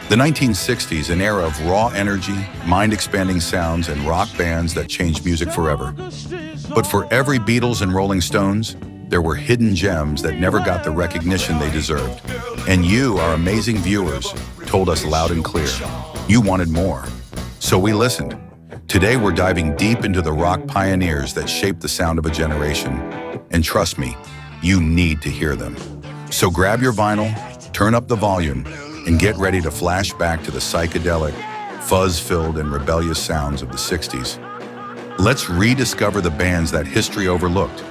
The 1960s, an era of raw energy, mind-expanding sounds, and rock bands that changed music forever. But for every Beatles and Rolling Stones, there were hidden gems that never got the recognition they deserved. And you, our amazing viewers, told us loud and clear, you wanted more. So we listened. Today we're diving deep into the rock pioneers that shaped the sound of a generation. And trust me, you need to hear them. So grab your vinyl, turn up the volume, and get ready to flash back to the psychedelic, fuzz-filled, and rebellious sounds of the 60s. Let's rediscover the bands that history overlooked.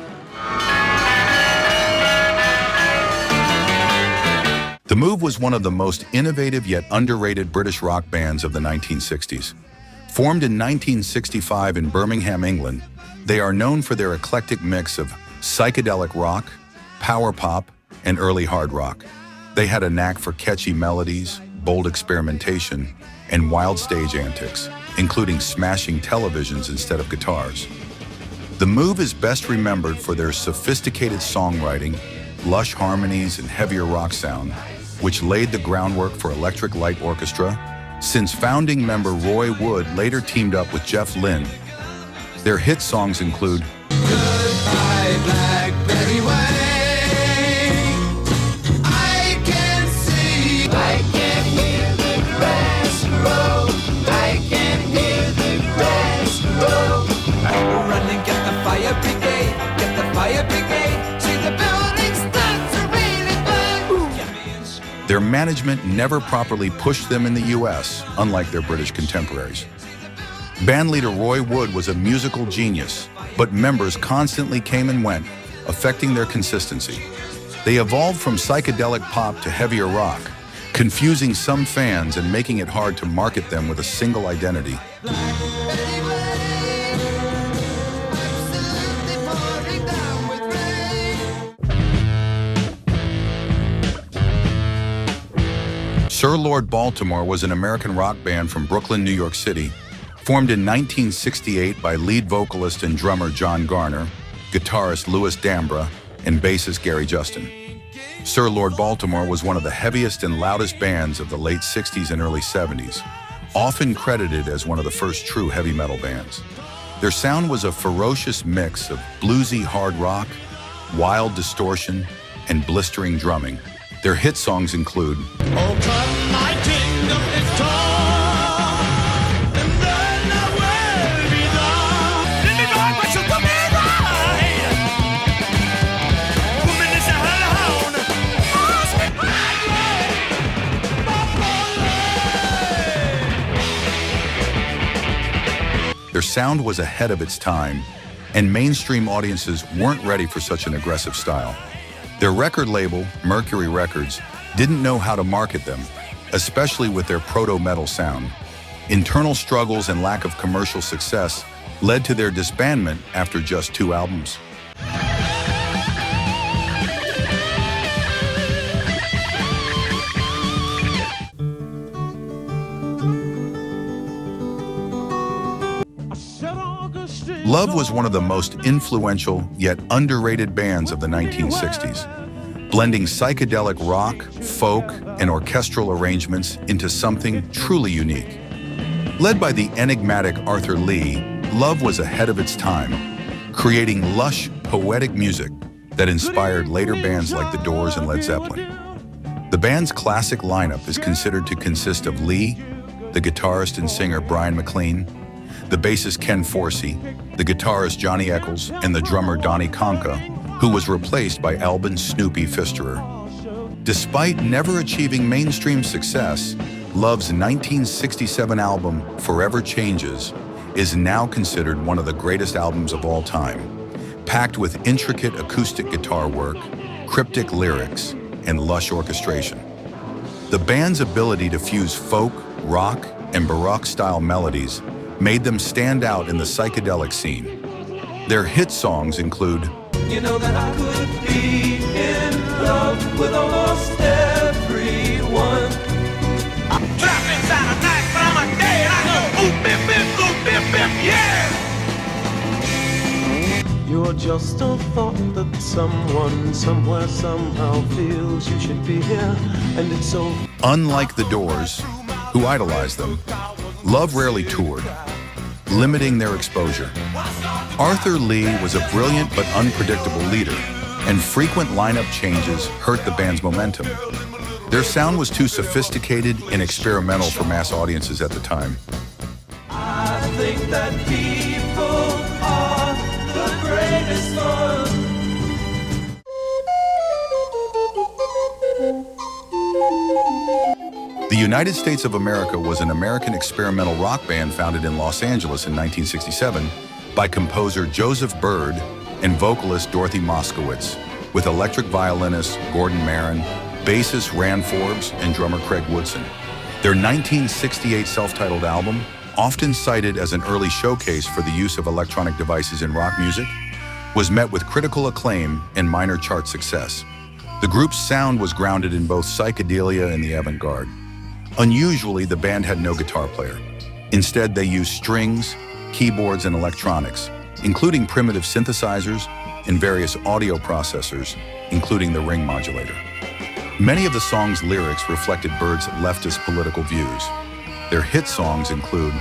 The Move was one of the most innovative yet underrated British rock bands of the 1960s. Formed in 1965 in Birmingham, England, they are known for their eclectic mix of psychedelic rock, power pop, and early hard rock. They had a knack for catchy melodies, bold experimentation, and wild stage antics, including smashing televisions instead of guitars. The Move is best remembered for their sophisticated songwriting, lush harmonies, and heavier rock sound, which laid the groundwork for Electric Light Orchestra, since founding member Roy Wood later teamed up with Jeff Lynne. Their hit songs include Goodbye, Blackberry Way. I can see, I can hear the grass grow. I can hear the grass grow. Run and get the fire brigade, get the fire brigade. See the building starts to really burn. Their management never properly pushed them in the US, unlike their British contemporaries. Bandleader Roy Wood was a musical genius, but members constantly came and went, affecting their consistency. They evolved from psychedelic pop to heavier rock, confusing some fans and making it hard to market them with a single identity. Sir Lord Baltimore was an American rock band from Brooklyn, New York City, formed in 1968 by lead vocalist and drummer John Garner, guitarist Louis D'Ambra, and bassist Gary Justin. Sir Lord Baltimore was one of the heaviest and loudest bands of the late 60s and early 70s, often credited as one of the first true heavy metal bands. Their sound was a ferocious mix of bluesy hard rock, wild distortion, and blistering drumming. Their hit songs include Oh, come, my kingdom is torn, and then I will be done. Let me know what you come in right. Woman is a hellhound. Ask me my Their sound was ahead of its time, and mainstream audiences weren't ready for such an aggressive style. Their record label, Mercury Records, didn't know how to market them, especially with their proto-metal sound. Internal struggles and lack of commercial success led to their disbandment after just 2 albums. Love was one of the most influential yet underrated bands of the 1960s, blending psychedelic rock, folk, and orchestral arrangements into something truly unique. Led by the enigmatic Arthur Lee, Love was ahead of its time, creating lush, poetic music that inspired later bands like The Doors and Led Zeppelin. The band's classic lineup is considered to consist of Lee, the guitarist and singer Brian McLean, the bassist Ken Forsey, the guitarist Johnny Eccles, and the drummer Donnie Conca, who was replaced by Albin Snoopy Pfisterer. Despite never achieving mainstream success, Love's 1967 album, Forever Changes, is now considered one of the greatest albums of all time, packed with intricate acoustic guitar work, cryptic lyrics, and lush orchestration. The band's ability to fuse folk, rock, and Baroque-style melodies made them stand out in the psychedelic scene. Their hit songs include You know that I could be in love with almost everyone. I'm trapped inside a night, but I'm a day and I go ooh, bip, bip, ooh, bip, bip, yeah! You're just a thought that someone, somewhere, somehow feels you should be here, and it's so... Unlike The Doors, who idolized them. Love rarely toured, limiting their exposure. Arthur Lee was a brilliant but unpredictable leader, and frequent lineup changes hurt the band's momentum. Their sound was too sophisticated and experimental for mass audiences at the time. I think that people are the greatest fun. The United States of America was an American experimental rock band founded in Los Angeles in 1967 by composer Joseph Byrd and vocalist Dorothy Moskowitz, with electric violinist Gordon Marin, bassist Rand Forbes, and drummer Craig Woodson. Their 1968 self-titled album, often cited as an early showcase for the use of electronic devices in rock music, was met with critical acclaim and minor chart success. The group's sound was grounded in both psychedelia and the avant-garde. Unusually, the band had no guitar player. Instead, they used strings, keyboards, and electronics, including primitive synthesizers and various audio processors, including the ring modulator. Many of the song's lyrics reflected Byrd's leftist political views. Their hit songs include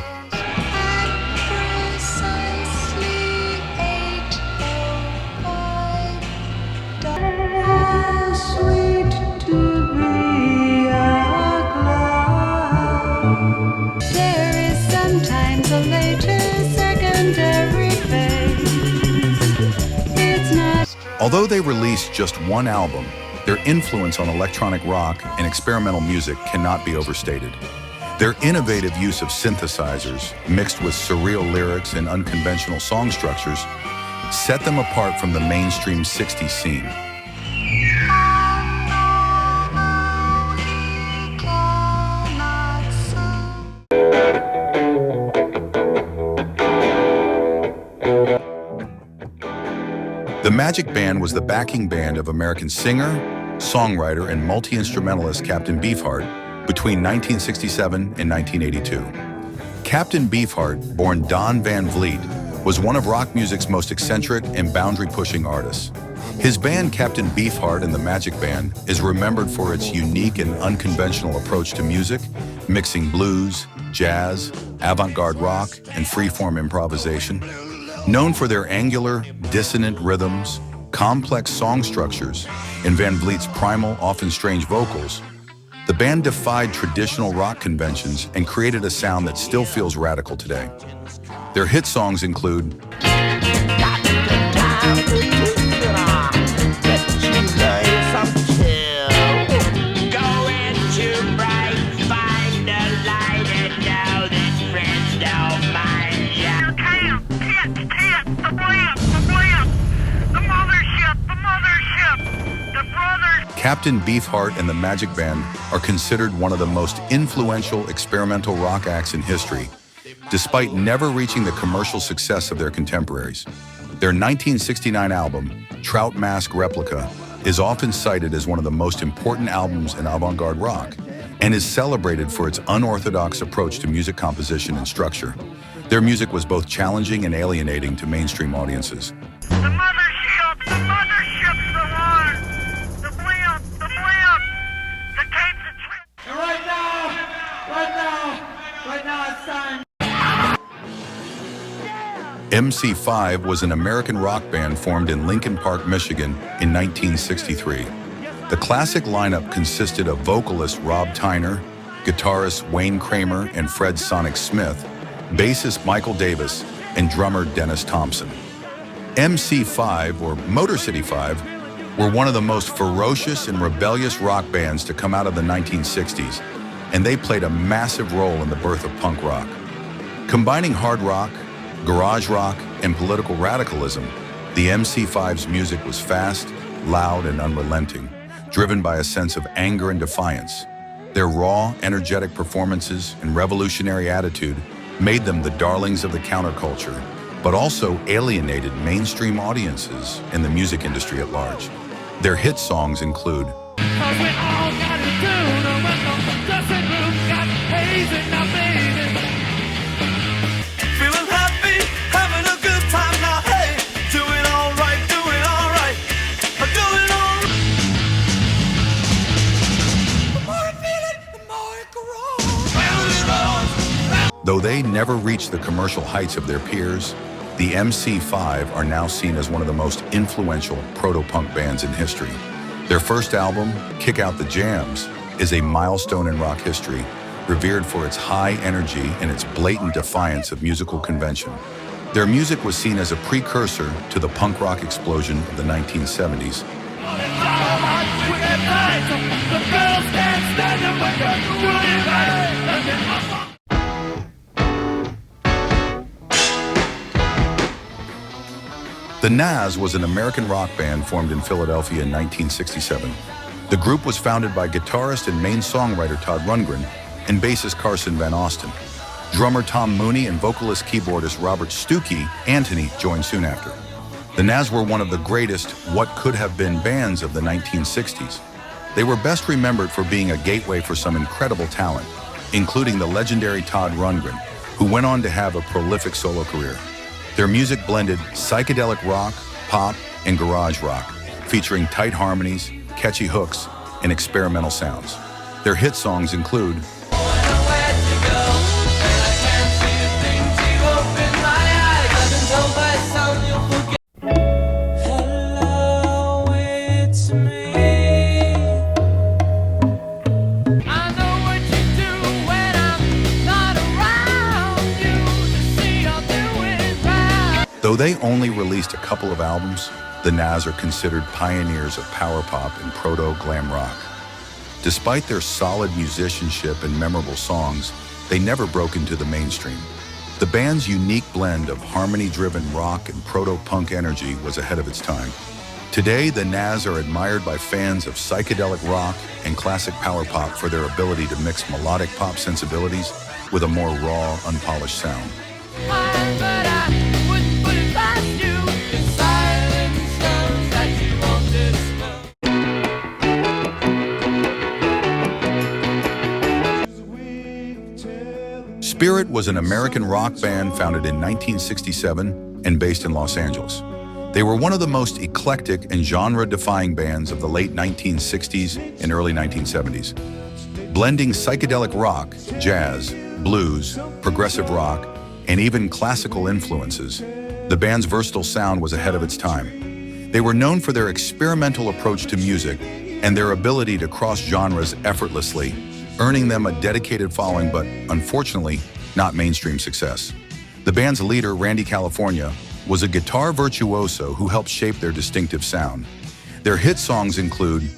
There is sometimes a later secondary phase. It's not. Although they released just one album, their influence on electronic rock and experimental music cannot be overstated. Their innovative use of synthesizers, mixed with surreal lyrics and unconventional song structures, set them apart from the mainstream 60s scene. The Magic Band was the backing band of American singer, songwriter, and multi-instrumentalist Captain Beefheart between 1967 and 1982. Captain Beefheart, born Don Van Vliet, was one of rock music's most eccentric and boundary-pushing artists. His band, Captain Beefheart and the Magic Band, is remembered for its unique and unconventional approach to music, mixing blues, jazz, avant-garde rock, and freeform improvisation. Known for their angular, dissonant rhythms, complex song structures, and Van Vliet's primal, often strange vocals, the band defied traditional rock conventions and created a sound that still feels radical today. Their hit songs include Captain Beefheart and the Magic Band are considered one of the most influential experimental rock acts in history, despite never reaching the commercial success of their contemporaries. Their 1969 album, Trout Mask Replica, is often cited as one of the most important albums in avant-garde rock and is celebrated for its unorthodox approach to music composition and structure. Their music was both challenging and alienating to mainstream audiences. MC5 was an American rock band formed in Lincoln Park, Michigan in 1963. The classic lineup consisted of vocalist Rob Tyner, guitarist Wayne Kramer and Fred Sonic Smith, bassist Michael Davis, and drummer Dennis Thompson. MC5, or Motor City 5, were one of the most ferocious and rebellious rock bands to come out of the 1960s, and they played a massive role in the birth of punk rock. Combining hard rock, garage rock, and political radicalism, the MC5's music was fast, loud, and unrelenting, driven by a sense of anger and defiance. Their raw, energetic performances and revolutionary attitude made them the darlings of the counterculture, but also alienated mainstream audiences and the music industry at large. Their hit songs include Though they never reached the commercial heights of their peers, the MC5 are now seen as one of the most influential proto-punk bands in history. Their first album, Kick Out the Jams, is a milestone in rock history, revered for its high energy and its blatant defiance of musical convention. Their music was seen as a precursor to the punk rock explosion of the 1970s. The Nazz was an American rock band formed in Philadelphia in 1967. The group was founded by guitarist and main songwriter Todd Rundgren and bassist Carson Van Osten. Drummer Tom Mooney and vocalist-keyboardist Robert Stuckey Anthony joined soon after. The Nazz were one of the greatest what-could-have-been bands of the 1960s. They were best remembered for being a gateway for some incredible talent, including the legendary Todd Rundgren, who went on to have a prolific solo career. Their music blended psychedelic rock, pop, and garage rock, featuring tight harmonies, catchy hooks, and experimental sounds. Their hit songs include Though they only released a couple of albums, the Nazz are considered pioneers of power pop and proto-glam rock. Despite their solid musicianship and memorable songs, they never broke into the mainstream. The band's unique blend of harmony-driven rock and proto-punk energy was ahead of its time. Today, the Nazz are admired by fans of psychedelic rock and classic power pop for their ability to mix melodic pop sensibilities with a more raw, unpolished sound. Spirit was an American rock band founded in 1967 and based in Los Angeles. They were one of the most eclectic and genre-defying bands of the late 1960s and early 1970s. Blending psychedelic rock, jazz, blues, progressive rock, and even classical influences, the band's versatile sound was ahead of its time. They were known for their experimental approach to music and their ability to cross genres effortlessly, earning them a dedicated following but, unfortunately, not mainstream success. The band's leader, Randy California, was a guitar virtuoso who helped shape their distinctive sound. Their hit songs include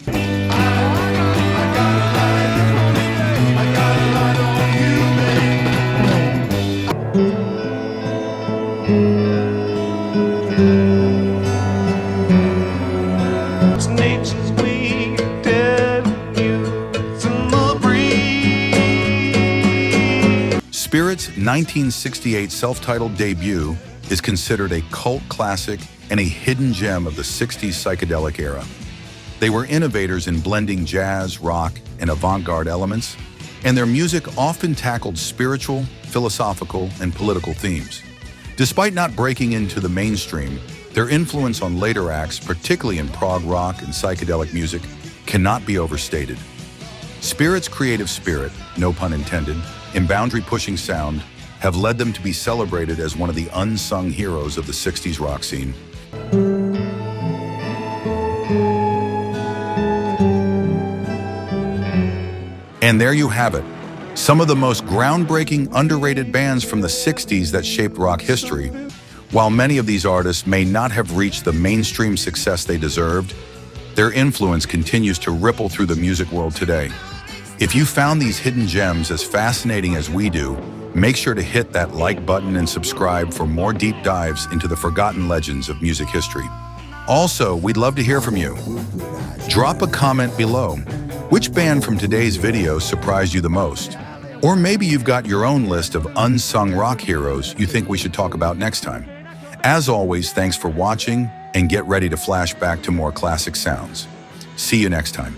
Spirit's 1968 self-titled debut is considered a cult classic and a hidden gem of the 60s psychedelic era. They were innovators in blending jazz, rock, and avant-garde elements, and their music often tackled spiritual, philosophical, and political themes. Despite not breaking into the mainstream, their influence on later acts, particularly in prog rock and psychedelic music, cannot be overstated. Spirit's creative spirit, no pun intended, and boundary-pushing sound have led them to be celebrated as one of the unsung heroes of the 60s rock scene. And there you have it, some of the most groundbreaking, underrated bands from the 60s that shaped rock history. While many of these artists may not have reached the mainstream success they deserved, their influence continues to ripple through the music world today. If you found these hidden gems as fascinating as we do, make sure to hit that like button and subscribe for more deep dives into the forgotten legends of music history. Also, we'd love to hear from you. Drop a comment below. Which band from today's video surprised you the most? Or maybe you've got your own list of unsung rock heroes you think we should talk about next time. As always, thanks for watching, and get ready to flash back to more classic sounds. See you next time.